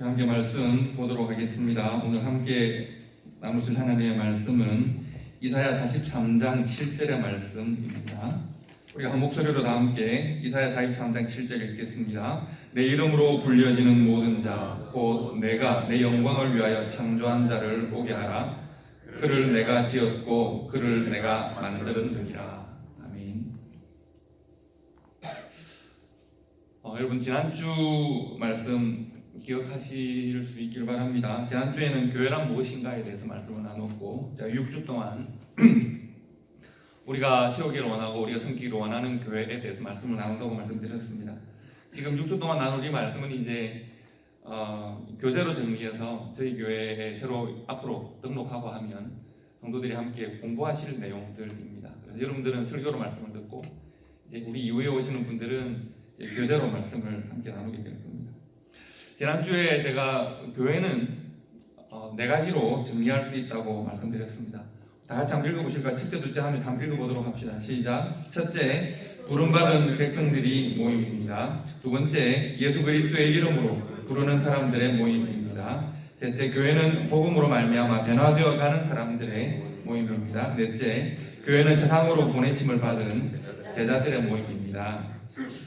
함께 말씀 보도록 하겠습니다. 오늘 함께 나누실 하나님의 말씀은 이사야 43장 7절의 말씀입니다. 우리가 한 목소리로 다 함께 이사야 43장 7절 읽겠습니다. 내 이름으로 불려지는 모든 자, 곧 내가 내 영광을 위하여 창조한 자를 오게 하라. 그를 내가 지었고 그를 내가 만들었느니라. 아멘. 여러분 지난주 말씀 기억하실 수 있길 바랍니다. 지난주에는 교회란 무엇인가에 대해서 말씀을 나눴고, 자, 6주 동안 우리가 세우기를 원하고 우리가 섬기기를 원하는 교회에 대해서 말씀을 나눈다고 말씀드렸습니다. 지금 6주 동안 나눌 이 말씀은 이제 교재로 정리해서 저희 교회에 새로 앞으로 등록하고 하면 성도들이 함께 공부하실 내용들입니다. 그래서 여러분들은 설교로 말씀을 듣고 이제 우리 이후에 오시는 분들은 이제 교재로 말씀을 함께 나누게 될 겁니다. 지난주에 제가 교회는 네 가지로 정리할 수 있다고 말씀드렸습니다. 다 같이 한번 읽어보실까요? 첫째, 둘째 하면서 한번 읽어보도록 합시다. 시작. 첫째, 부름받은 백성들이 모임입니다. 두 번째, 예수 그리스도의 이름으로 부르는 사람들의 모임입니다. 셋째, 교회는 복음으로 말미암아 변화되어 가는 사람들의 모임입니다. 넷째, 교회는 세상으로 보내심을 받은 제자들의 모임입니다.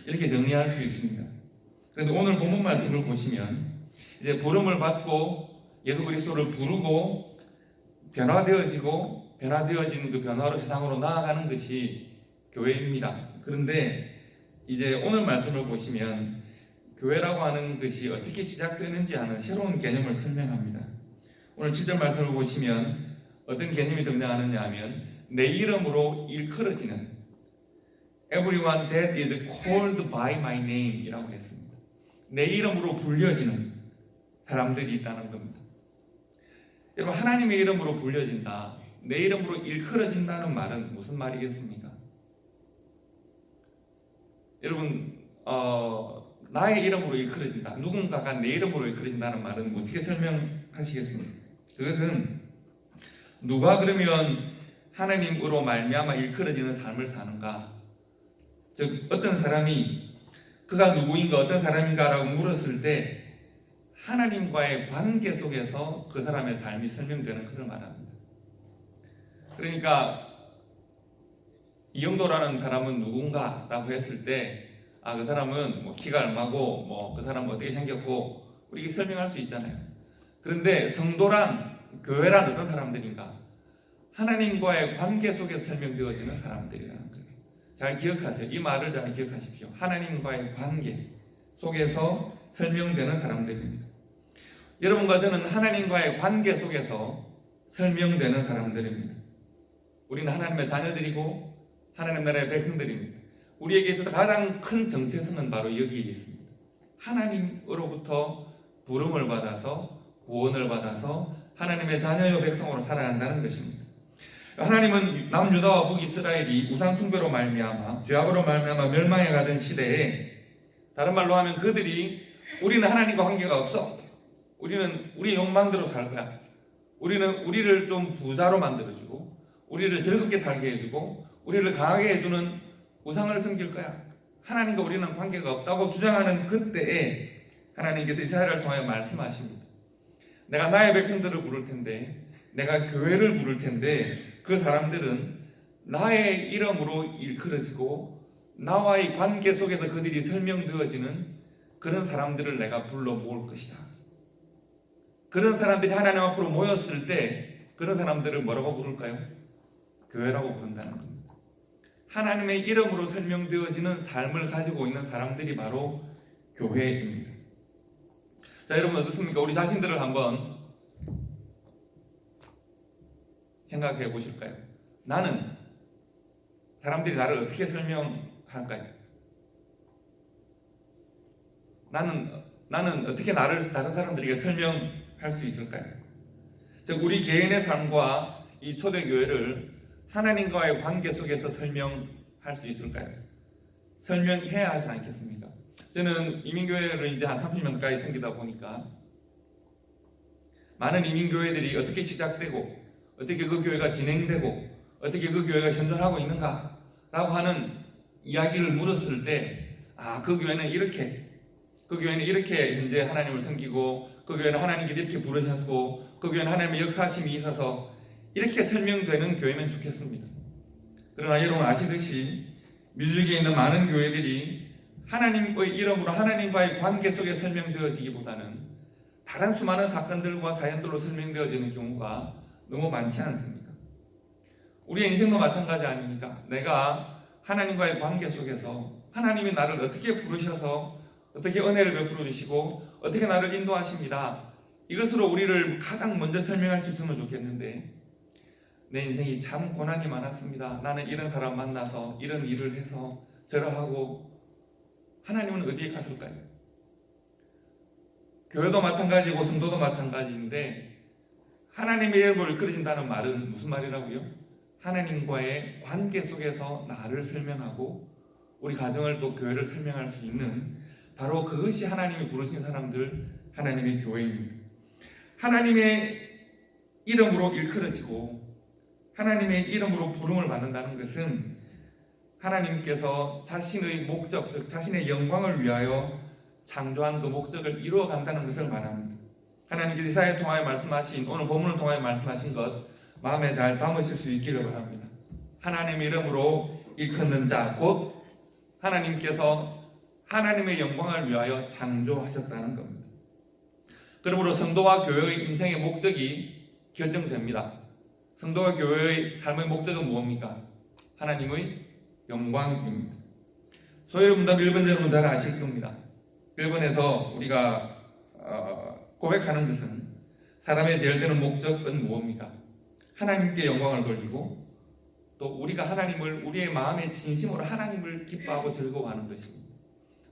이렇게 정리할 수 있습니다. 그런데 오늘 본문 말씀을 보시면 이제 부름을 받고 예수 그리스도를 부르고 변화되어진 그 변화로 세상으로 나아가는 것이 교회입니다. 그런데 이제 오늘 말씀을 보시면 교회라고 하는 것이 어떻게 시작되는지 하는 새로운 개념을 설명합니다. 오늘 7절 말씀을 보시면 어떤 개념이 등장하느냐 하면 내 이름으로 일컬어지는 Everyone that is called by my name 이라고 했습니다. 내 이름으로 불려지는 사람들이 있다는 겁니다. 여러분, 하나님의 이름으로 불려진다, 내 이름으로 일컬어진다는 말은 무슨 말이겠습니까? 여러분, 나의 이름으로 일컬어진다, 누군가가 내 이름으로 일컬어진다는 말은 어떻게 설명하시겠습니까? 그것은 누가 그러면 하나님으로 말미암아 일컬어지는 삶을 사는가? 즉 어떤 사람이 그가 누구인가, 어떤 사람인가라고 물었을 때 하나님과의 관계 속에서 그 사람의 삶이 설명되는 것을 말합니다. 그러니까 이영도라는 사람은 누군가라고 했을 때 그 사람은 뭐 키가 얼마고 그 사람은 어떻게 생겼고 우리가 설명할 수 있잖아요. 그런데 성도란, 교회란 어떤 사람들인가? 하나님과의 관계 속에서 설명되어지는 사람들이라는 거예요. 잘 기억하세요. 이 말을 잘 기억하십시오. 하나님과의 관계 속에서 설명되는 사람들입니다. 여러분과 저는 하나님과의 관계 속에서 설명되는 사람들입니다. 우리는 하나님의 자녀들이고 하나님 나라의 백성들입니다. 우리에게 있어서 가장 큰 정체성은 바로 여기에 있습니다. 하나님으로부터 부름을 받아서 구원을 받아서 하나님의 자녀요 백성으로 살아간다는 것입니다. 하나님은 남유다와 북이스라엘이 우상 숭배로 말미암아 죄악으로 말미암아 멸망해 가던 시대에, 다른 말로 하면 그들이 우리는 하나님과 관계가 없어, 우리는 우리 욕망대로 살 거야, 우리는 우리를 좀 부자로 만들어주고 우리를 즐겁게 살게 해주고 우리를 강하게 해주는 우상을 섬길 거야, 하나님과 우리는 관계가 없다고 주장하는 그때에 하나님께서 이사야를 통하여 말씀하십니다. 내가 나의 백성들을 부를 텐데, 내가 교회를 부를 텐데 그 사람들은 나의 이름으로 일컬어지고 나와의 관계 속에서 그들이 설명되어지는 그런 사람들을 내가 불러 모을 것이다. 그런 사람들이 하나님 앞으로 모였을 때 그런 사람들을 뭐라고 부를까요? 교회라고 부른다는 겁니다. 하나님의 이름으로 설명되어지는 삶을 가지고 있는 사람들이 바로 교회입니다. 자, 여러분 어떻습니까? 우리 자신들을 한번 생각해 보실까요? 나는, 사람들이 나를 어떻게 설명할까요? 나는 어떻게 나를 다른 사람들에게 설명할 수 있을까요? 즉 우리 개인의 삶과 이 초대교회를 하나님과의 관계 속에서 설명할 수 있을까요? 설명해야 하지 않겠습니까? 저는 이민교회를 이제 한 30년 가까이 섬기다 보니까 많은 이민교회들이 어떻게 시작되고 어떻게 그 교회가 진행되고 어떻게 그 교회가 현존하고 있는가 라고 하는 이야기를 물었을 때 그 교회는 이렇게, 그 교회는 이렇게 현재 하나님을 섬기고, 그 교회는 하나님께서 이렇게 부르셨고, 그 교회는 하나님의 역사심이 있어서 이렇게 설명되는 교회는 좋겠습니다. 그러나 여러분 아시듯이 민주주의에 있는 많은 교회들이 하나님의 이름으로 하나님과의 관계 속에 설명되어지기보다는 다른 수많은 사건들과 사연들로 설명되어지는 경우가 너무 많지 않습니까? 우리의 인생도 마찬가지 아닙니까? 내가 하나님과의 관계 속에서 하나님이 나를 어떻게 부르셔서 어떻게 은혜를 베풀어 주시고 어떻게 나를 인도하십니다. 이것으로 우리를 가장 먼저 설명할 수 있으면 좋겠는데, 내 인생이 참 고난이 많았습니다. 나는 이런 사람 만나서 이런 일을 해서 저러하고, 하나님은 어디에 갔을까요? 교회도 마찬가지고 성도도 마찬가지인데, 하나님의 이름을 일컬어진다는 말은 무슨 말이라고요? 하나님과의 관계 속에서 나를 설명하고 우리 가정을 또 교회를 설명할 수 있는, 바로 그것이 하나님이 부르신 사람들, 하나님의 교회입니다. 하나님의 이름으로 일컬어지고 하나님의 이름으로 부름을 받는다는 것은 하나님께서 자신의 목적, 즉 자신의 영광을 위하여 창조한 그 목적을 이루어 간다는 것을 말합니다. 하나님께서 이사야를 통하여 말씀하신, 오늘 본문을 통하여 말씀하신 것 마음에 잘 담으실 수 있기를 바랍니다. 하나님의 이름으로 일컫는 자, 곧 하나님께서 하나님의 영광을 위하여 창조하셨다는 겁니다. 그러므로 성도와 교회의 인생의 목적이 결정됩니다. 성도와 교회의 삶의 목적은 무엇입니까? 하나님의 영광입니다. 소여러분도 일본 여러분 잘 아실 겁니다. 일본에서 우리가 고백하는 것은, 사람의 제일 되는 목적은 무엇입니까? 하나님께 영광을 돌리고 또 우리가 하나님을, 우리의 마음의 진심으로 하나님을 기뻐하고 즐거워하는 것입니다.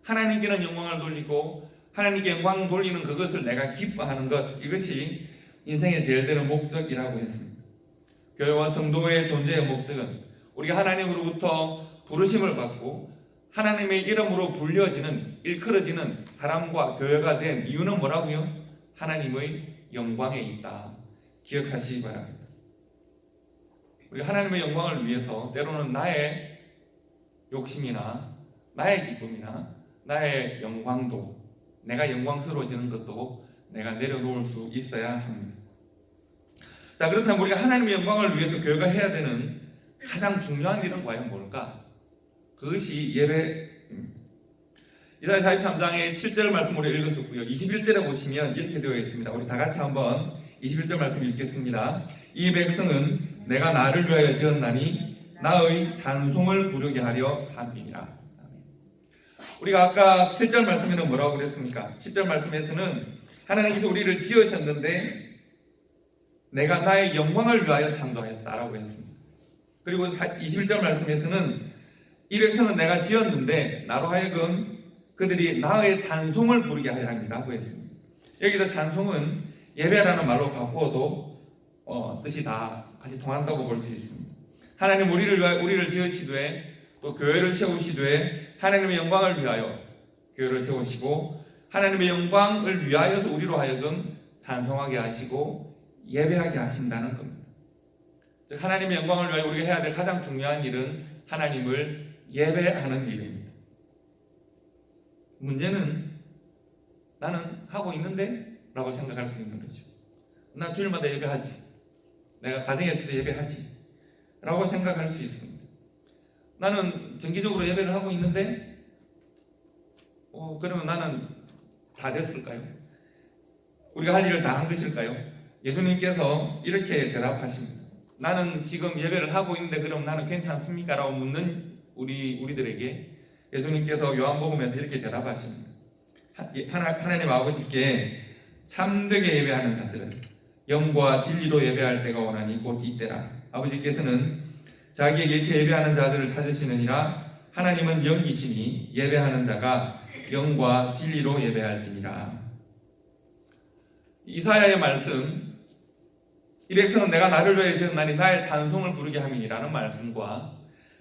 하나님께는 영광을 돌리고 하나님께 영광을 돌리는 그것을 내가 기뻐하는 것, 이것이 인생의 제일 되는 목적이라고 했습니다. 교회와 성도의 존재의 목적은 우리가 하나님으로부터 부르심을 받고 하나님의 이름으로 불려지는, 일컬어지는 사람과 교회가 된 이유는 뭐라고요? 하나님의 영광에 있다. 기억하시기 바랍니다. 우리 하나님의 영광을 위해서 때로는 나의 욕심이나 나의 기쁨이나 나의 영광도, 내가 영광스러워지는 것도 내가 내려놓을 수 있어야 합니다. 자, 그렇다면 우리가 하나님의 영광을 위해서 교회가 해야 되는 가장 중요한 일은 과연 뭘까? 그것이 예배입니다. 이사야 43장의 7절 말씀으로 읽었었고요. 21절에 보시면 이렇게 되어 있습니다. 우리 다 같이 한번 21절 말씀 읽겠습니다. 이 백성은 내가 나를 위하여 지었나니 나의 찬송을 부르게 하려 함이니라. 우리가 아까 7절 말씀에는 뭐라고 그랬습니까? 10절 말씀에서는 하나님께서 우리를 지으셨는데 내가 나의 영광을 위하여 창조하였다라고 했습니다. 그리고 21절 말씀에서는 이 백성은 내가 지었는데 나로 하여금 그들이 나의 찬송을 부르게 하려 함이라고 했습니다. 여기서 찬송은 예배라는 말로 바꿔도 뜻이 다 같이 통한다고 볼 수 있습니다. 하나님 우리를 지으시되 또 교회를 세우시되 하나님의 영광을 위하여 교회를 세우시고 하나님의 영광을 위하여서 우리로 하여금 찬송하게 하시고 예배하게 하신다는 겁니다. 즉 하나님의 영광을 위하여 우리가 해야 될 가장 중요한 일은 하나님을 예배하는 일입니다. 문제는 나는 하고 있는데? 라고 생각할 수 있는 거죠. 난 주일마다 예배하지, 내가 가정에서도 예배하지 라고 생각할 수 있습니다. 나는 정기적으로 예배를 하고 있는데 그러면 나는 다 됐을까요? 우리가 할 일을 다 한 것일까요? 예수님께서 이렇게 대답하십니다. 나는 지금 예배를 하고 있는데 그럼 나는 괜찮습니까? 라고 묻는 우리들에게 예수님께서 요한복음에서 이렇게 대답하십니다. 하나님 아버지께 참되게 예배하는 자들은 영과 진리로 예배할 때가 오나니 곧 이때라. 아버지께서는 자기에게 이렇게 예배하는 자들을 찾으시느니라. 하나님은 영이시니 예배하는 자가 영과 진리로 예배할지니라. 이사야의 말씀, 이 백성은 내가 나를 위하여 지었나니 나의 찬송을 부르게 함이니라는 말씀과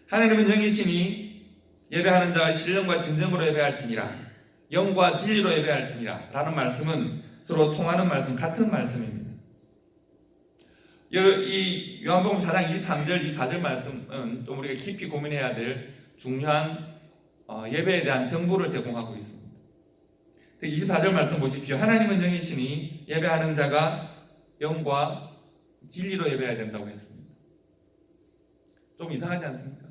하나님은 영이시니 예배하는 자가 신령과 진정으로 예배할지니라, 영과 진리로 예배할지니라 라는 말씀은 서로 통하는 말씀, 같은 말씀입니다. 이 요한복음 4장 23절, 24절 말씀은 좀 우리가 깊이 고민해야 될 중요한 예배에 대한 정보를 제공하고 있습니다. 24절 말씀 보십시오. 하나님은 영이시니 예배하는 자가 영과 진리로 예배해야 된다고 했습니다. 좀 이상하지 않습니까?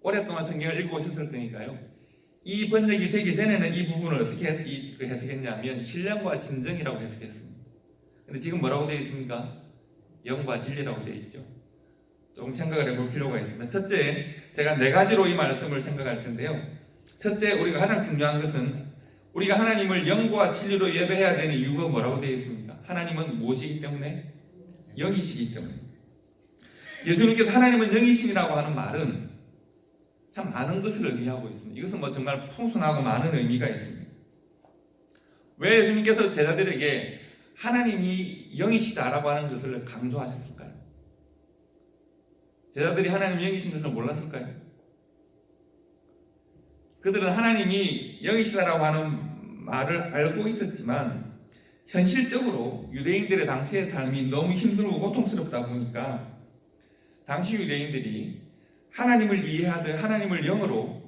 오랫동안 성경을 읽어오셨을 테니까요. 이 번역이 되기 전에는 이 부분을 어떻게 해석했냐면 신령과 진정이라고 해석했습니다. 근데 지금 뭐라고 되어 있습니까? 영과 진리라고 되어 있죠. 조금 생각을 해볼 필요가 있습니다. 첫째, 제가 네 가지로 이 말씀을 생각할 텐데요. 첫째, 우리가 가장 중요한 것은 우리가 하나님을 영과 진리로 예배해야 되는 이유가 뭐라고 되어 있습니까? 하나님은 무엇이기 때문에? 영이시기 때문에. 예수님께서 하나님은 영이신이라고 하는 말은 참 많은 것을 의미하고 있습니다. 이것은 정말 풍성하고 많은 의미가 있습니다. 왜 예수님께서 제자들에게 하나님이 영이시다라고 하는 것을 강조하셨을까요? 제자들이 하나님이 영이신 것을 몰랐을까요? 그들은 하나님이 영이시다라고 하는 말을 알고 있었지만 현실적으로 유대인들의 당시의 삶이 너무 힘들고 고통스럽다 보니까 당시 유대인들이 하나님을 이해하되 하나님을 영으로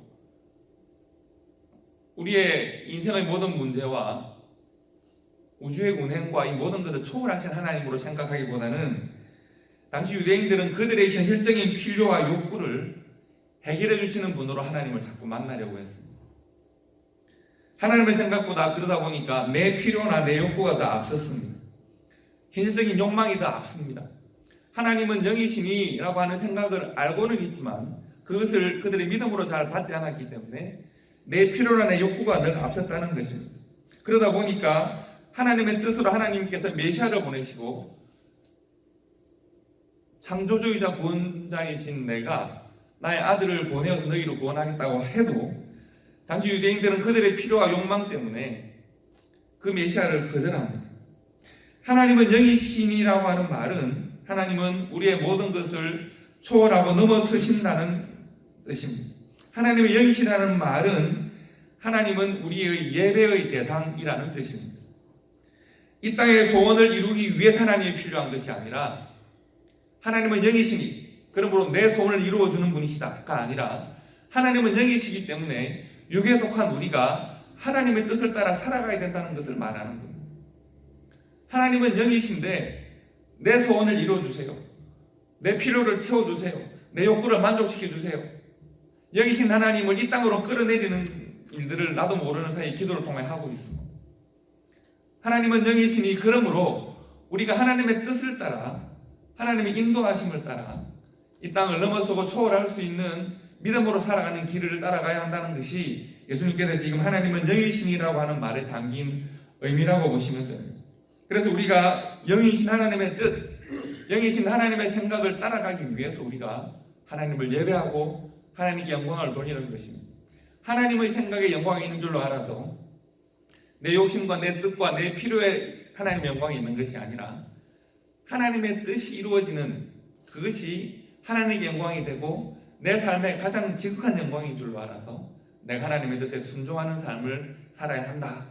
우리의 인생의 모든 문제와 우주의 운행과 이 모든 것을 초월하신 하나님으로 생각하기보다는 당시 유대인들은 그들의 현실적인 필요와 욕구를 해결해 주시는 분으로 하나님을 자꾸 만나려고 했습니다. 하나님의 생각보다 그러다 보니까 내 필요나 내 욕구가 더 앞섰습니다. 현실적인 욕망이 더 앞섭니다. 하나님은 영이시니라고 하는 생각을 알고는 있지만 그것을 그들의 믿음으로 잘 받지 않았기 때문에 내 필요나 내 욕구가 늘 앞섰다는 것입니다. 그러다 보니까 하나님의 뜻으로 하나님께서 메시아를 보내시고 창조주이자 구원자이신 내가 나의 아들을 보내어서 너희를 구원하겠다고 해도 당시 유대인들은 그들의 필요와 욕망 때문에 그 메시아를 거절합니다. 하나님은 영이신이라고 하는 말은 하나님은 우리의 모든 것을 초월하고 넘어서신다는 뜻입니다. 하나님의 영이시라는 말은 하나님은 우리의 예배의 대상이라는 뜻입니다. 이 땅의 소원을 이루기 위해 하나님이 필요한 것이 아니라 하나님은 영이시니 그러므로 내 소원을 이루어주는 분이시다가 아니라 하나님은 영이시기 때문에 육에 속한 우리가 하나님의 뜻을 따라 살아가야 된다는 것을 말하는 겁니다. 하나님은 영이신데 내 소원을 이루어주세요. 내 필요를 채워주세요. 내 욕구를 만족시켜주세요. 영이신 하나님을 이 땅으로 끌어내리는 일들을 나도 모르는 사이 기도를 통해 하고 있습니다. 하나님은 영이시니 그러므로 우리가 하나님의 뜻을 따라 하나님의 인도하심을 따라 이 땅을 넘어서고 초월할 수 있는 믿음으로 살아가는 길을 따라가야 한다는 것이 예수님께서 지금 하나님은 영이신이라고 하는 말에 담긴 의미라고 보시면 됩니다. 그래서 우리가 영이신 하나님의 뜻, 영이신 하나님의 생각을 따라가기 위해서 우리가 하나님을 예배하고 하나님께 영광을 돌리는 것입니다. 하나님의 생각에 영광이 있는 줄로 알아서 내 욕심과 내 뜻과 내 필요에 하나님의 영광이 있는 것이 아니라 하나님의 뜻이 이루어지는 그것이 하나님의 영광이 되고 내 삶의 가장 지극한 영광인 줄로 알아서 내가 하나님의 뜻에 순종하는 삶을 살아야 한다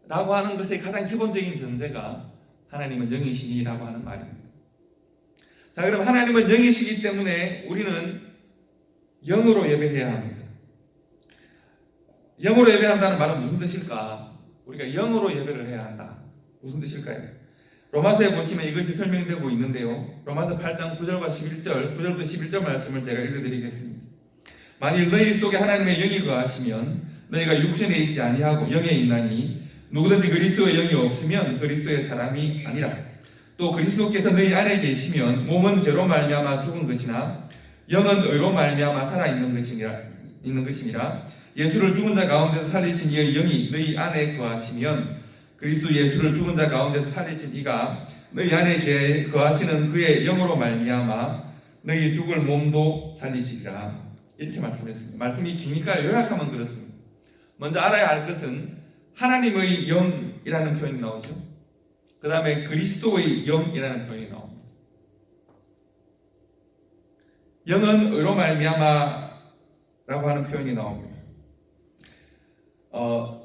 라고 하는 것의 가장 기본적인 전제가 하나님은 영이시니라고 하는 말입니다. 자, 그럼 하나님은 영이시기 때문에 우리는 영으로 예배해야 합니다. 영으로 예배한다는 말은 무슨 뜻일까? 우리가 영으로 예배를 해야 한다. 무슨 뜻일까요? 로마서에 보시면 이것이 설명되고 있는데요. 로마서 8장 9절과 11절, 9절부터 11절 말씀을 제가 읽어드리겠습니다. 만일 너희 속에 하나님의 영이 거하시면 너희가 육신에 있지 아니하고 영에 있나니 누구든지 그리스도의 영이 없으면 그리스도의 사람이 아니라 또 그리스도께서 너희 안에 계시면 몸은 죄로 말미암아 죽은 것이나 영은 의로 말미암아 살아있는 것이니라. 예수를 죽은 자 가운데서 살리신 이의 영이 너희 안에 거하시면 그리스도 예수를 죽은 자 가운데서 살리신 이가 너희 안에 거하시는 그의 영으로 말미암아 너희 죽을 몸도 살리시리라. 이렇게 말씀했습니다. 말씀이 기니까 요약하면 그렇습니다. 먼저 알아야 할 것은 하나님의 영이라는 표현이 나오죠. 그 다음에 그리스도의 영이라는 표현이 나옵니다. 영은 의로 말미암아 라고 하는 표현이 나옵니다.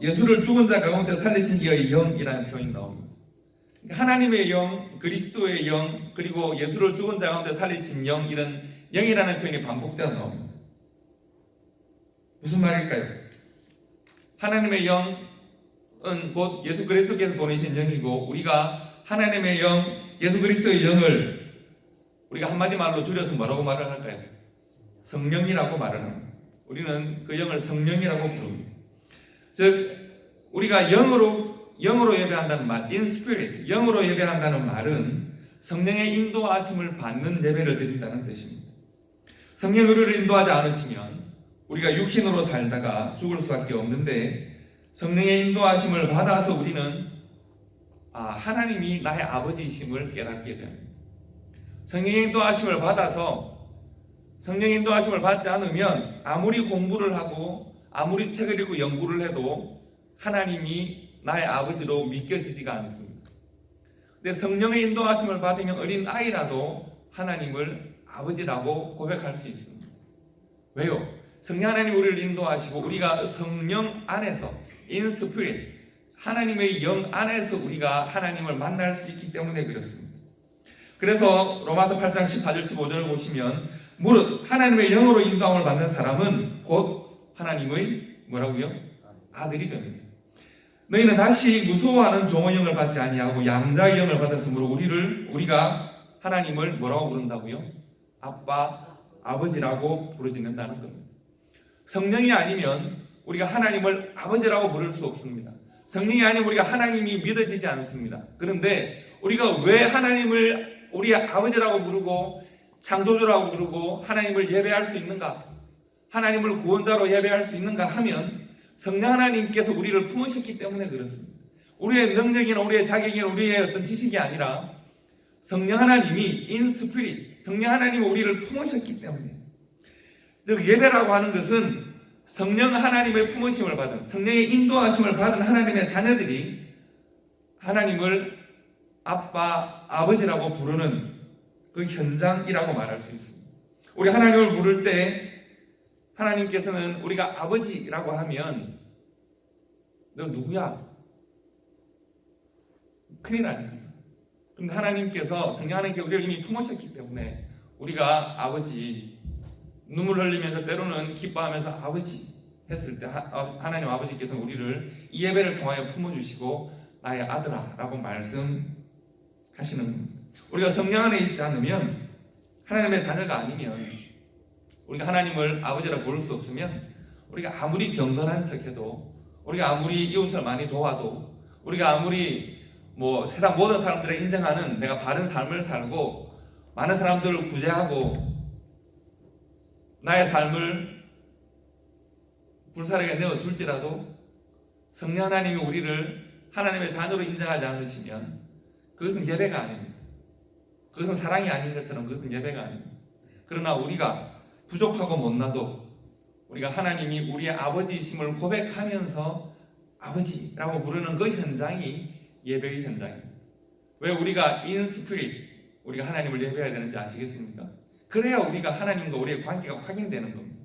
예수를 죽은 자 가운데 살리신 이의 영이라는 표현이 나옵니다. 하나님의 영, 그리스도의 영, 그리고 예수를 죽은 자 가운데 살리신 영, 이런 영이라는 표현이 반복되어 나옵니다. 무슨 말일까요? 하나님의 영은 곧 예수 그리스도께서 보내신 영이고 우리가 하나님의 영, 예수 그리스도의 영을 우리가 한마디 말로 줄여서 뭐라고 말을 할까요? 성령이라고 말을 합니다. 우리는 그 영을 성령이라고 부릅니다. 즉 우리가 영으로 예배한다는 말, in spirit, 영으로 예배한다는 말은 성령의 인도하심을 받는 예배를 드린다는 뜻입니다. 성령이 우리를 인도하지 않으시면 우리가 육신으로 살다가 죽을 수밖에 없는데 성령의 인도하심을 받아서 우리는 하나님이 나의 아버지이심을 깨닫게 됩니다. 성령의 인도하심을 받아서 성령의 인도하심을 받지 않으면 아무리 공부를 하고 아무리 책을 읽고 연구를 해도 하나님이 나의 아버지로 믿겨지지가 않습니다. 근데 성령의 인도하심을 받으면 어린 아이라도 하나님을 아버지라고 고백할 수 있습니다. 왜요? 성령 하나님 우리를 인도하시고 우리가 성령 안에서 in spirit 하나님의 영 안에서 우리가 하나님을 만날 수 있기 때문에 그렇습니다. 그래서 로마서 8장 14절 15절을 보시면 무릇 하나님의 영으로 인도함을 받는 사람은 곧 하나님의 뭐라고요? 아들이 됩니다. 너희는 다시 무서워하는 종의 영을 받지 아니하고 양자의 영을 받았으므로 우리가 하나님을 뭐라고 부른다고요? 아빠, 아버지라고 부르짖는다는 겁니다. 성령이 아니면 우리가 하나님을 아버지라고 부를 수 없습니다. 성령이 아니면 우리가 하나님이 믿어지지 않습니다. 그런데 우리가 왜 하나님을 우리의 아버지라고 부르고 창조주라고 부르고 하나님을 예배할 수 있는가? 하나님을 구원자로 예배할 수 있는가 하면 성령 하나님께서 우리를 품으셨기 때문에 그렇습니다. 우리의 능력이나 우리의 자격이나 우리의 어떤 지식이 아니라 성령 하나님이 in spirit, 성령 하나님이 우리를 품으셨기 때문에. 즉 예배라고 하는 것은 성령 하나님의 품으심을 받은, 성령의 인도하심을 받은 하나님의 자녀들이 하나님을 아빠, 아버지라고 부르는 그 현장이라고 말할 수 있습니다. 우리 하나님을 부를 때 하나님께서는 우리가 아버지라고 하면 너 누구야? 큰일 아닙니다. 그런데 하나님께서 성령 하나님께서 우리를 이미 품으셨기 때문에 우리가 아버지, 눈물 흘리면서 때로는 기뻐하면서 아버지 했을 때 하나님 아버지께서 우리를 이 예배를 통하여 품어주시고 나의 아들아 라고 말씀하시는 겁니다. 우리가 성령 안에 있지 않으면 하나님의 자녀가 아니면 우리가 하나님을 아버지라 부를 수 없으면 우리가 아무리 경건한 척해도 우리가 아무리 이웃을 많이 도와도 우리가 아무리 세상 모든 사람들이 인정하는 내가 바른 삶을 살고 많은 사람들을 구제하고 나의 삶을 불사르게 내어줄지라도 성령 하나님이 우리를 하나님의 자녀로 인정하지 않으시면 그것은 예배가 아닙니다. 그것은 사랑이 아닌 것처럼 그것은 예배가 아닙니다. 그러나 우리가 부족하고 못나도 우리가 하나님이 우리의 아버지이심을 고백하면서 아버지라고 부르는 그 현장이 예배의 현장입니다. 왜 우리가 in spirit 우리가 하나님을 예배해야 되는지 아시겠습니까? 그래야 우리가 하나님과 우리의 관계가 확인되는 겁니다.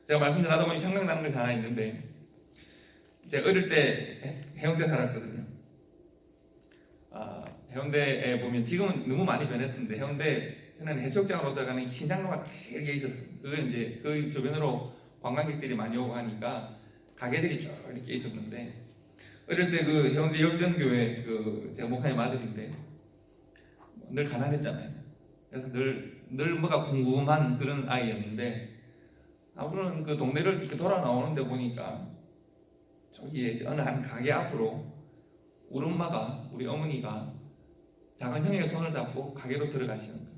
제가 말씀드리다 보니 생각나는 것이 하나 있는데 제가 어릴 때 해운대 살았거든요. 해운대에 보면 지금은 너무 많이 변했던데 해운대 전에는 해수욕장으로 들어가는 흰 장로가 길게 있었어요. 그건 이제 그 주변으로 관광객들이 많이 오고 하니까 가게들이 쭉 이렇게 있었는데 어릴 때 그 해운대 역전교회 제가 목사님 아들인데 늘 가난했잖아요. 그래서 늘 뭐가 궁금한 그런 아이였는데 아무런 그 동네를 이렇게 돌아 나오는데 보니까 저기 어느 한 가게 앞으로 우리 엄마가 우리 어머니가 작은 형의 손을 잡고 가게로 들어가시는 거예요.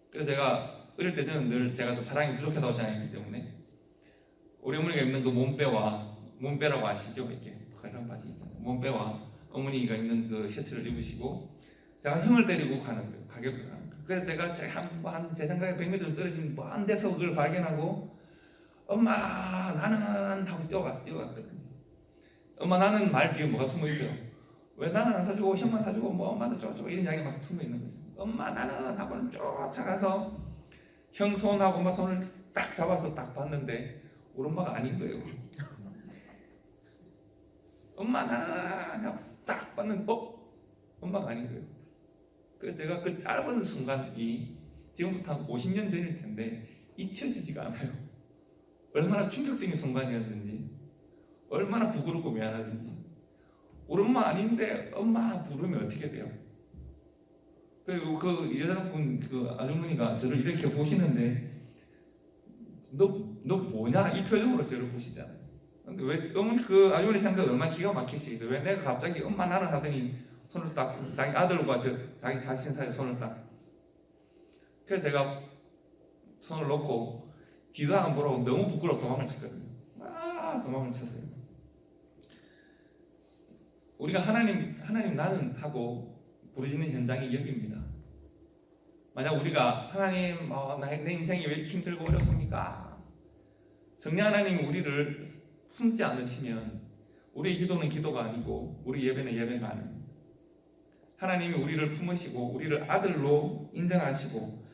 그래서 제가 어릴 때 저는 늘 제가 좀 사랑이 부족하다고 생각했기 때문에 우리 어머니가 입는 그 몸빼라고 아시죠? 이렇게 그런 바지 있잖아요. 몸빼와 어머니가 입는 그 셔츠를 입으시고 제가 형을 데리고 가는 거예요. 가게로 가는 거예요. 그래서 제가 제 생각에 100m 좀 떨어진 먼 데서 그걸 발견하고 엄마 나는 하고 뛰어갔거든요. 엄마 나는 말 뒤에 뭐가 숨어 있어요? 왜 나는 안 사주고 형만 사주고 엄마는 쪼쪼 이런 이야기가 막 숨어 있는 거죠. 엄마 나는 하고는 쫓아가서 형 손하고 엄마 손을 딱 잡아서 딱 봤는데 우리 엄마가 아닌 거예요. 엄마 나는 딱 봤는데 엄마가 아닌 거예요. 그래서 제가 그 짧은 순간이 지금부터 한 50년 전일 텐데 잊혀지지가 않아요. 얼마나 충격적인 순간이었는지, 얼마나 부끄럽고 미안하든지. 우리 엄마 아닌데 엄마 부르면 어떻게 돼요? 그리고 그 여자분, 그 아주머니가 저를 이렇게 보시는데 너 뭐냐? 이 표정으로 저를 보시잖아요. 근데 왜 어머니, 그 아주머니 생각 얼마나 기가 막히시겠어요? 왜 내가 갑자기 엄마 나는 하더니 손을 딱 자기 아들과 자기 자신 사이에 손을 딱. 그래서 제가 손을 놓고 뒤도 안 보라고 너무 부끄러워 도망을 쳤거든요. 도망을 쳤어요. 우리가 하나님 나는 하고 부르짖는 현장이 여기입니다. 만약 우리가 하나님, 내 인생이 왜 이렇게 힘들고 어렵습니까? 성령 하나님 우리를 품지 않으시면 우리의 기도는 기도가 아니고 우리 예배는 예배가 아닙니다. 하나님이 우리를 품으시고 우리를 아들로 인정하시고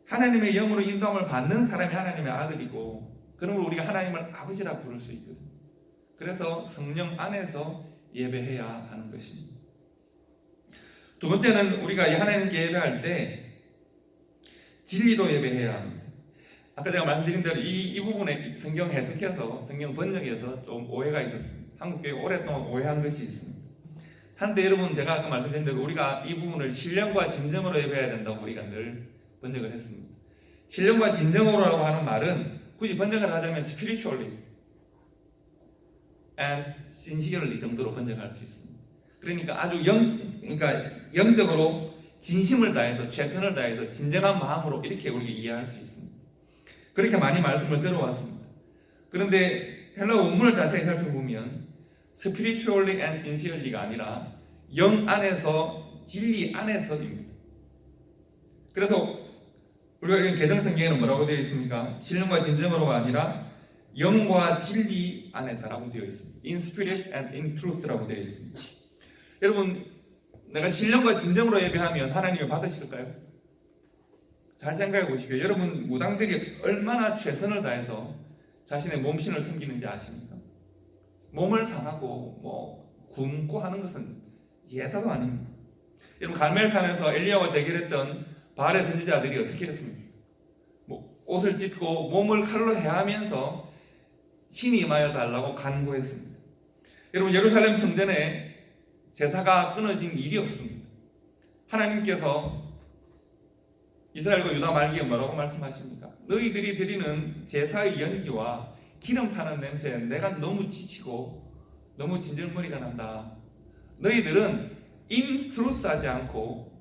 하나님의 영으로 인도함을 받는 사람이 하나님의 아들이고, 그러므로 우리가 하나님을 아버지라 부를 수 있거든요. 그래서 성령 안에서 예배해야 하는 것입니다. 두 번째는 우리가 하나님께 예배할 때 진리로 예배해야 합니다. 아까 제가 말씀드린 대로 이 부분에 성경 해석해서 성경 번역에서 좀 오해가 있었습니다. 한국교회 오랫동안 오해한 것이 있습니다. 한데 여러분, 제가 아까 말씀드린 대로 우리가 이 부분을 신령과 진정으로 예배해야 된다고 우리가 늘 번역을 했습니다. 신령과 진정으로라고 하는 말은 굳이 번역을 하자면 spiritually and sincerely 정도로 번역할 수 있습니다. 그러니까 아주 영적으로 진심을 다해서 최선을 다해서 진정한 마음으로 이렇게 우리가 이해할 수 있습니다. 그렇게 많이 말씀을 들어왔습니다. 그런데 헬라 원문을 자세히 살펴보면 spiritually and sincerely가 아니라 영 안에서 진리 안에서입니다. 그래서 우리가 개정 성경에는 뭐라고 되어 있습니까? 신령과 진정으로가 아니라 영과 진리 안에서라고 되어 있습니다. In spirit and in truth라고 되어 있습니다. 여러분, 내가 신령과 진정으로 예배하면 하나님이 받으실까요? 잘 생각해 보십시오. 여러분, 무당들이 얼마나 최선을 다해서 자신의 몸신을 섬기는지 아십니까? 몸을 상하고 굶고 하는 것은 예사도 아닙니다. 여러분, 갈멜산에서 엘리야와 대결했던 바알의 선지자들이 어떻게 했습니까? 옷을 찢고 몸을 칼로 해하면서 신이 임하여 달라고 간구했습니다. 여러분, 예루살렘 성전에 제사가 끊어진 일이 없습니다. 하나님께서 이스라엘과 유다 말기에 뭐라고 말씀하십니까? 너희들이 드리는 제사의 연기와 기름 타는 냄새에 내가 너무 지치고 너무 진절머리가 난다. 너희들은 in truth 하지 않고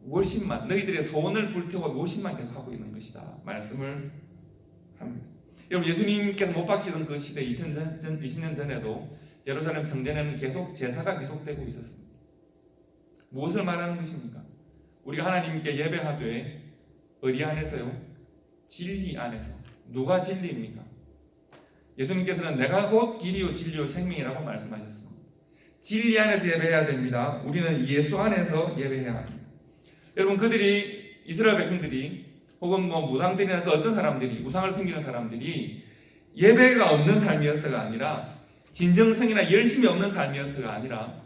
월심만, 너희들의 소원을 불태워 월심만 계속 하고 있는 것이다 말씀을 합니다. 여러분, 예수님께서 못 박히던 그 시대 20년 전에도 예루살렘 성전에는 계속 제사가 계속되고 있었습니다. 무엇을 말하는 것입니까? 우리가 하나님께 예배하되 어디 안에서요? 진리 안에서. 누가 진리입니까? 예수님께서는 내가 곧 길이요 진리요 생명이라고 말씀하셨습니다. 진리 안에서 예배해야 됩니다. 우리는 예수 안에서 예배해야 합니다. 여러분, 그들이, 이스라엘 백성들이 혹은 무당들이나 또 어떤 사람들이, 우상을 섬기는 사람들이 예배가 없는 삶이었어가 아니라, 진정성이나 열심이 없는 삶이었어가 아니라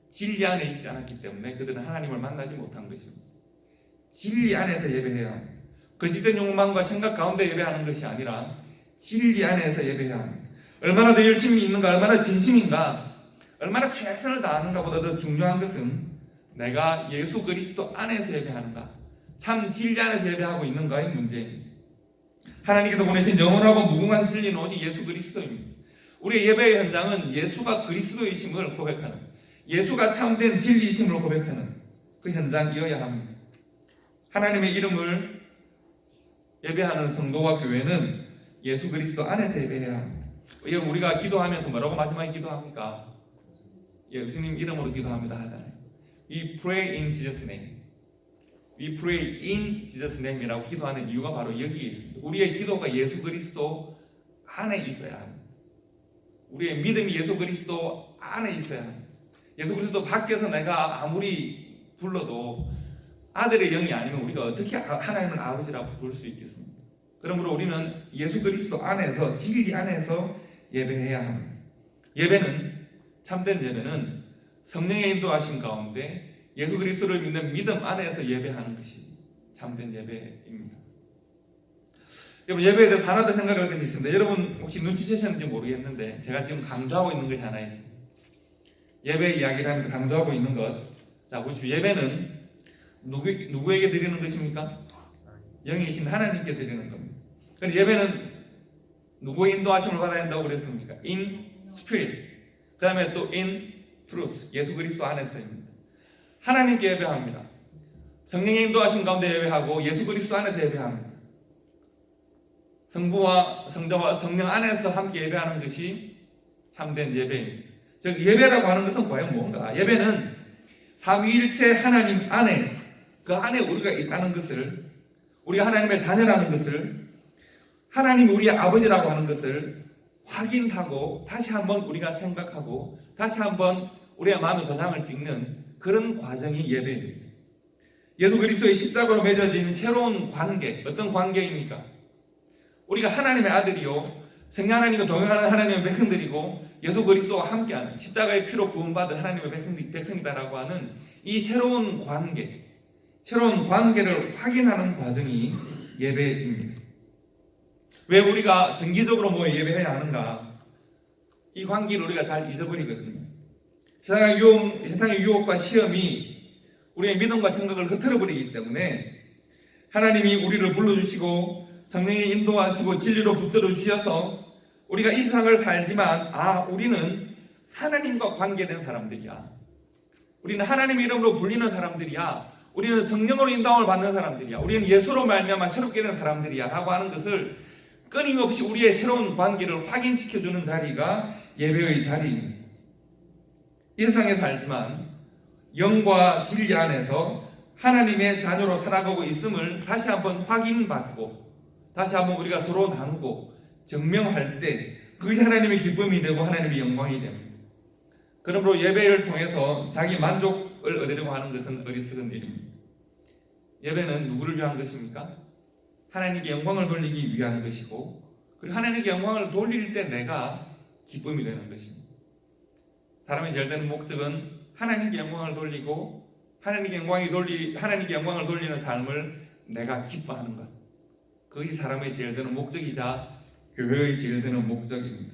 진리 안에 있지 않았기 때문에 그들은 하나님을 만나지 못한 것입니다. 진리 안에서 예배해야 합니다. 거짓된 욕망과 생각 가운데 예배하는 것이 아니라 진리 안에서 예배해야 합니다. 얼마나 더 열심히 있는가, 얼마나 진심인가, 얼마나 최선을 다하는가 보다 더 중요한 것은 내가 예수 그리스도 안에서 예배하는가, 참 진리 안에서 예배하고 있는가의 문제입니다. 하나님께서 보내신 영원하고 무궁한 진리는 오직 예수 그리스도입니다. 우리의 예배의 현장은 예수가 그리스도이심을 고백하는, 예수가 참된 진리이심을 고백하는 그 현장이어야 합니다. 하나님의 이름을 예배하는 성도와 교회는 예수 그리스도 안에서 예배해야 합니다. 여러분, 우리가 기도하면서 뭐라고 마지막에 기도합니까? 예수님 이름으로 기도합니다 하잖아요. We pray in Jesus' name. We pray in Jesus' name이라고 기도하는 이유가 바로 여기에 있습니다. 우리의 기도가 예수 그리스도 안에 있어야 합니다. 우리의 믿음이 예수 그리스도 안에 있어야 합니다. 예수 그리스도 밖에서 내가 아무리 불러도 아들의 영이 아니면 우리가 어떻게 하나님을 아버지라고 부를 수 있겠습니까? 그러므로 우리는 예수 그리스도 안에서, 진리 안에서 예배해야 합니다. 예배는, 참된 예배는 성령의 인도하심 가운데 예수 그리스도를 믿는 믿음 안에서 예배하는 것이 참된 예배입니다. 여러분 예배에 대해서 하나 더 생각할 것이 있습니다. 여러분 혹시 눈치채셨는지 모르겠는데 제가 지금 강조하고 있는 것이 하나 있습니다. 예배 이야기를 하면서 강조하고 있는 것. 자 보십시오. 예배는 누구에게 드리는 것입니까? 영이신 하나님께 드리는 겁니다. 그런데 예배는 누구의 인도하심을 받아야 한다고 그랬습니까? In spirit. 그 다음에 또 in truth. 예수 그리스도 안에서입니다. 하나님께 예배합니다. 성령의 인도하심 가운데 예배하고 예수 그리스도 안에서 예배합니다. 성부와 성자와 성령 안에서 함께 예배하는 것이 참된 예배입니다. 즉 예배라고 하는 것은 과연 뭔가? 예배는 삼위일체 하나님 안에 그 안에 우리가 있다는 것을, 우리가 하나님의 자녀라는 것을, 하나님이 우리의 아버지라고 하는 것을 확인하고 다시 한번 우리가 생각하고 다시 한번 우리의 마음에 도장을 찍는 그런 과정이 예배입니다. 예수 그리스도의 십자가로 맺어진 새로운 관계, 어떤 관계입니까? 우리가 하나님의 아들이요 성령 하나님과 동행하는 하나님의 백성들이고 예수 그리스도와 함께하는 십자가의 피로 구원받은 하나님의 백성이다라고 하는 이 새로운 관계, 새로운 관계를 확인하는 과정이 예배입니다. 왜 우리가 정기적으로 모여 예배해야 하는가? 이 관계를 우리가 잘 잊어버리거든요. 세상의 유혹과 시험이 우리의 믿음과 생각을 흐트러버리기 때문에 하나님이 우리를 불러주시고 성령이 인도하시고 진리로 붙들어 주셔서 우리가 이 세상을 살지만 우리는 하나님과 관계된 사람들이야. 우리는 하나님의 이름으로 불리는 사람들이야. 우리는 성령으로 인도함을 받는 사람들이야. 우리는 예수로 말미암아 새롭게 된 사람들이야 라고 하는 것을 끊임없이 우리의 새로운 관계를 확인시켜주는 자리가 예배의 자리입니다. 이 세상에 살지만 영과 진리 안에서 하나님의 자녀로 살아가고 있음을 다시 한번 확인받고 다시 한번 우리가 서로 나누고 증명할 때 그것이 하나님의 기쁨이 되고 하나님의 영광이 됩니다. 그러므로 예배를 통해서 자기 만족을 얻으려고 하는 것은 어리석은 일입니다. 예배는 누구를 위한 것입니까? 하나님께 영광을 돌리기 위한 것이고 그리고 하나님께 영광을 돌릴 때 내가 기쁨이 되는 것입니다. 사람의 제일 되는 목적은 하나님께 영광을 돌리고 하나님께 영광을 돌리는 삶을 내가 기뻐하는 것. 그것이 사람의 제일 되는 목적이자 교회의 제일 되는 목적입니다.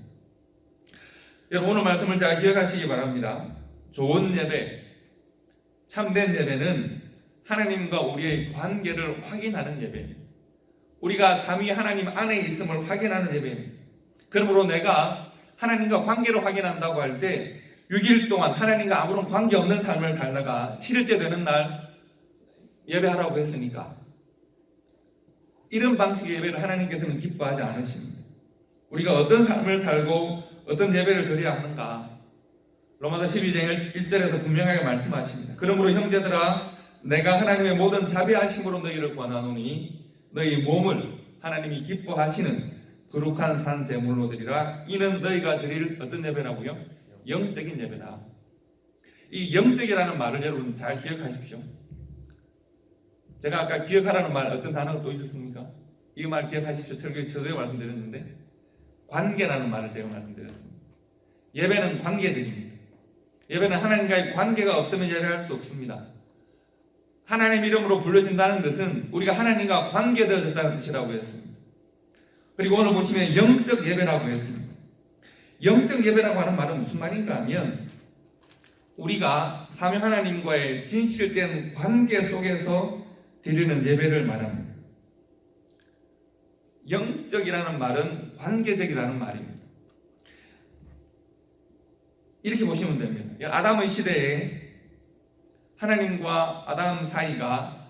여러분 오늘 말씀을 잘 기억하시기 바랍니다. 좋은 예배, 참된 예배는 하나님과 우리의 관계를 확인하는 예배입니다. 우리가 삼위 하나님 안에 있음을 확인하는 예배입니다. 그러므로 내가 하나님과 관계를 확인한다고 할 때 6일 동안 하나님과 아무런 관계없는 삶을 살다가 7일째 되는 날 예배하라고 했으니까 이런 방식의 예배를 하나님께서는 기뻐하지 않으십니다. 우리가 어떤 삶을 살고 어떤 예배를 드려야 하는가? 로마서 12장 1절에서 분명하게 말씀하십니다. 그러므로 형제들아 내가 하나님의 모든 자비하심으로 너희를 권하노니 너희 몸을 하나님이 기뻐하시는 거룩한 산 제물로 드리라. 이는 너희가 드릴 어떤 예배라고요? 영적인 예배다. 이 영적이라는 말을 여러분 잘 기억하십시오. 제가 아까 기억하라는 말 어떤 단어가 또 있었습니까? 이 말 기억하십시오. 철교에 처음에 말씀드렸는데 관계라는 말을 제가 말씀드렸습니다. 예배는 관계적입니다. 예배는 하나님과의 관계가 없으면 예배할 수 없습니다. 하나님 이름으로 불러진다는 것은 우리가 하나님과 관계되어졌다는 뜻이라고 했습니다. 그리고 오늘 보시면 영적 예배라고 했습니다. 영적 예배라고 하는 말은 무슨 말인가 하면 우리가 삼위 하나님과의 진실된 관계 속에서 드리는 예배를 말합니다. 영적이라는 말은 관계적이라는 말입니다. 이렇게 보시면 됩니다. 아담의 시대에 하나님과 아담 사이가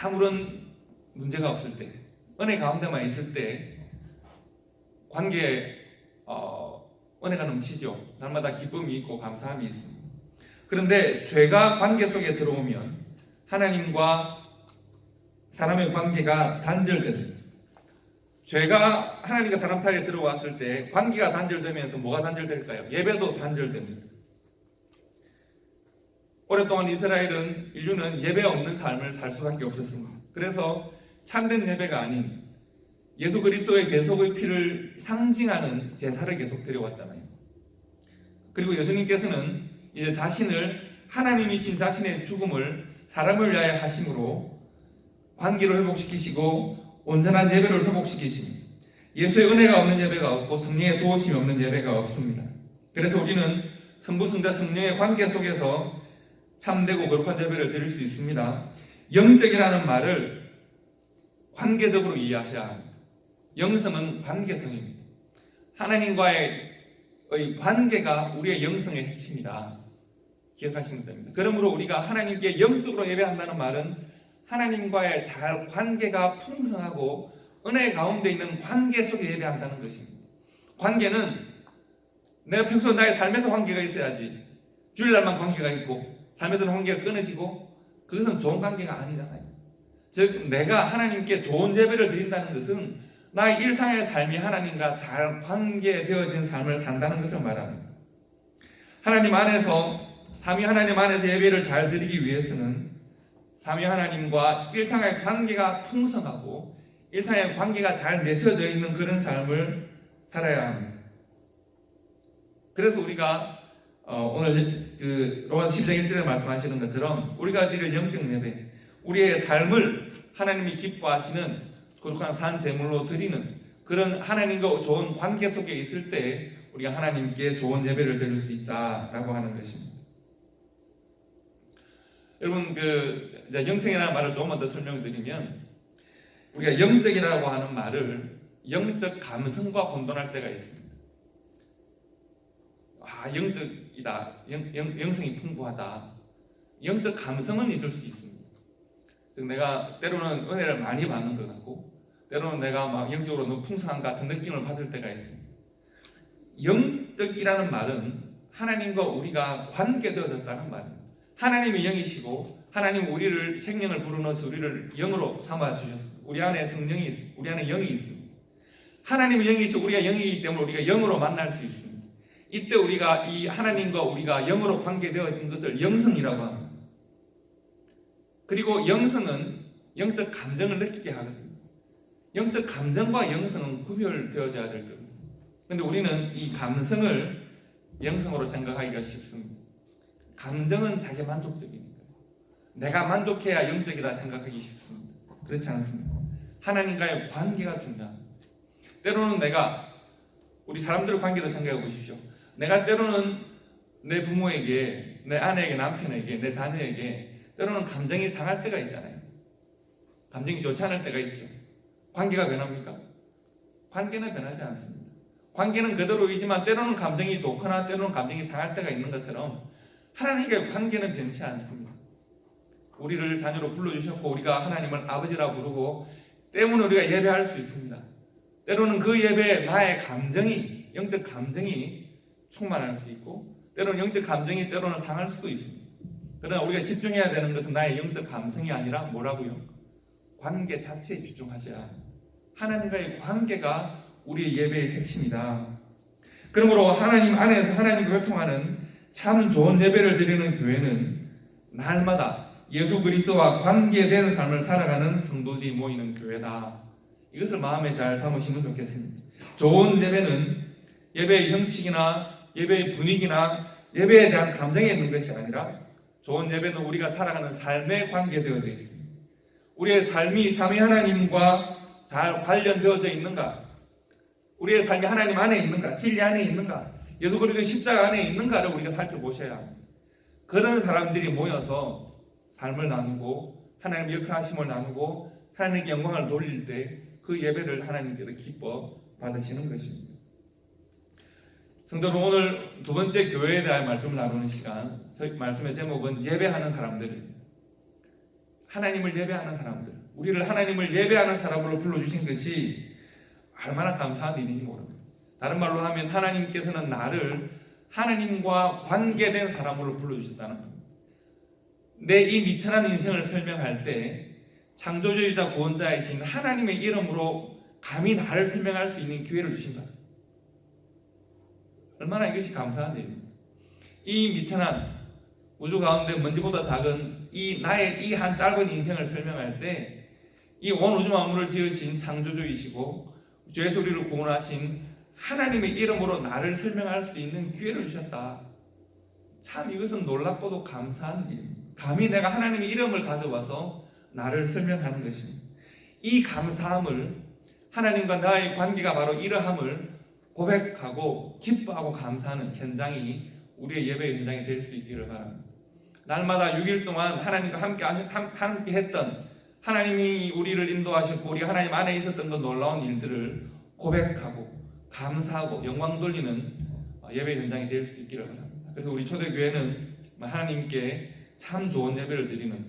아무런 문제가 없을 때, 은혜 가운데만 있을 때 관계에 은혜가 넘치죠. 날마다 기쁨이 있고 감사함이 있습니다. 그런데 죄가 관계 속에 들어오면 하나님과 사람의 관계가 단절됩니다. 죄가 하나님과 사람 사이에 들어왔을 때 관계가 단절되면서 뭐가 단절될까요? 예배도 단절됩니다. 오랫동안 인류는 예배 없는 삶을 살 수밖에 없었습니다. 그래서 참된 예배가 아닌 예수 그리스도의 대속의 피를 상징하는 제사를 계속 드려왔잖아요. 그리고 예수님께서는 이제 자신을 하나님이신 자신의 죽음을 사람을 위하여 하심으로 관계를 회복시키시고 온전한 예배를 회복시키십니다. 예수의 은혜가 없는 예배가 없고 성령의 도우심이 없는 예배가 없습니다. 그래서 우리는 성부성자 성령의 관계 속에서 참되고 거룩한 예배를 드릴 수 있습니다. 영적이라는 말을 관계적으로 이해하셔야 합니다. 영성은 관계성입니다. 하나님과의 관계가 우리의 영성의 핵심이다. 기억하시면 됩니다. 그러므로 우리가 하나님께 영적으로 예배한다는 말은 하나님과의 잘 관계가 풍성하고 은혜 가운데 있는 관계 속에 예배한다는 것입니다. 관계는 내가 평소 나의 삶에서 관계가 있어야지. 주일날만 관계가 있고 삶에서는 관계가 끊어지고 그것은 좋은 관계가 아니잖아요. 즉 내가 하나님께 좋은 예배를 드린다는 것은 나의 일상의 삶이 하나님과 잘 관계되어진 삶을 산다는 것을 말합니다. 하나님 안에서 삼위 하나님 안에서 예배를 잘 드리기 위해서는 삼위 하나님과 일상의 관계가 풍성하고 일상의 관계가 잘 맺혀져 있는 그런 삶을 살아야 합니다. 그래서 우리가 오늘 로마서 10장 1절에 말씀하시는 것처럼 우리가 드릴 영적 예배, 우리의 삶을 하나님이 기뻐하시는 거룩한 산 제물로 드리는 그런 하나님과 좋은 관계 속에 있을 때 우리가 하나님께 좋은 예배를 드릴 수 있다라고 하는 것입니다. 여러분 영성이라는 말을 조금만 더 설명드리면 우리가 영적이라고 하는 말을 영적 감성과 혼돈할 때가 있습니다. 영적이다, 영성이 풍부하다. 영적 감성은 있을 수 있습니다. 즉 내가 때로는 은혜를 많이 받는 것 같고 때로는 내가 막 영적으로 너무 풍성한 것 같은 느낌을 받을 때가 있습니다. 영적이라는 말은 하나님과 우리가 관계되어졌다는 말입니다. 하나님이 영이시고 하나님 우리를 생명을 불어넣어서 우리를 영으로 삼아 주셨습니다. 우리 안에 성령이 있습니다. 우리 안에 영이 있습니다. 하나님이 영이시고 우리가 영이기 때문에 우리가 영으로 만날 수 있습니다. 이때 우리가 이 하나님과 우리가 영으로 관계되어진 것을 영성이라고 합니다. 그리고 영성은 영적 감정을 느끼게 하거든요. 영적 감정과 영성은 구별되어져야 될 겁니다. 그런데 우리는 이 감성을 영성으로 생각하기가 쉽습니다. 감정은 자기 만족적이니까 내가 만족해야 영적이다 생각하기 쉽습니다. 그렇지 않습니다. 하나님과의 관계가 중요합니다. 때로는 우리 사람들의 관계도 생각해 보십시오. 내가 때로는 내 부모에게, 내 아내에게, 남편에게, 내 자녀에게 때로는 감정이 상할 때가 있잖아요. 감정이 좋지 않을 때가 있죠. 관계가 변합니까? 관계는 변하지 않습니다. 관계는 그대로이지만 때로는 감정이 좋거나 때로는 감정이 상할 때가 있는 것처럼 하나님과의 관계는 변치 않습니다. 우리를 자녀로 불러주셨고 우리가 하나님을 아버지라 부르고 때문에 우리가 예배할 수 있습니다. 때로는 그 예배에 나의 감정이, 영적 감정이 충만할 수 있고 때로는 영적 감정이 때로는 상할 수도 있습니다. 그러나 우리가 집중해야 되는 것은 나의 영적 감성이 아니라 뭐라고요? 관계 자체에 집중하셔야 합니다. 하나님과의 관계가 우리의 예배의 핵심이다. 그러므로 하나님 안에서 하나님과 교통하는 참 좋은 예배를 드리는 교회는 날마다 예수 그리스도와 관계된 삶을 살아가는 성도들이 모이는 교회다. 이것을 마음에 잘 담으시면 좋겠습니다. 좋은 예배는 예배의 형식이나 예배의 분위기나 예배에 대한 감정에 있는 것이 아니라 좋은 예배는 우리가 살아가는 삶에 관계되어져 있습니다. 우리의 삶이 삼위 하나님과 잘 관련되어져 있는가? 우리의 삶이 하나님 안에 있는가? 진리 안에 있는가? 예수 그리스도의 십자가 안에 있는가를 우리가 살펴보셔야 합니다. 그런 사람들이 모여서 삶을 나누고 하나님의 역사하심을 나누고 하나님께 영광을 돌릴 때 그 예배를 하나님께서 기뻐 받으시는 것입니다. 성도는 오늘 두 번째 교회에 대한 말씀을 나누는 시간, 말씀의 제목은 예배하는 사람들입니다. 하나님을 예배하는 사람들, 우리를 하나님을 예배하는 사람으로 불러주신 것이 얼마나 감사한 일인지 모릅니다. 다른 말로 하면 하나님께서는 나를 하나님과 관계된 사람으로 불러주셨다는 겁니다. 내 이 미천한 인생을 설명할 때 창조주이자 구원자이신 하나님의 이름으로 감히 나를 설명할 수 있는 기회를 주신다. 얼마나 이것이 감사한 일입니다. 이 미천한 우주 가운데 먼지보다 작은 나의 이 한 짧은 인생을 설명할 때 이 온 우주 만물을 지으신 창조주이시고 죄의 소리를 구원하신 하나님의 이름으로 나를 설명할 수 있는 기회를 주셨다. 참 이것은 놀랍고도 감사한 일입니다. 감히 내가 하나님의 이름을 가져와서 나를 설명하는 것입니다. 이 감사함을, 하나님과 나의 관계가 바로 이러함을 고백하고 기뻐하고 감사하는 현장이 우리의 예배 현장이 될 수 있기를 바랍니다. 날마다 6일 동안 하나님과 함께 했던, 하나님이 우리를 인도하셨고 우리가 하나님 안에 있었던 그 놀라운 일들을 고백하고 감사하고 영광 돌리는 예배 현장이 될 수 있기를 바랍니다. 그래서 우리 초대교회는 하나님께 참 좋은 예배를 드리는,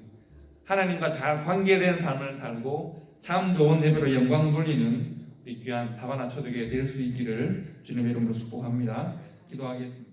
하나님과 잘 관계된 삶을 살고 참 좋은 예배로 영광 돌리는 우리 귀한 사바나 초대교회 될 수 있기를 주님의 이름으로 축복합니다. 기도하겠습니다.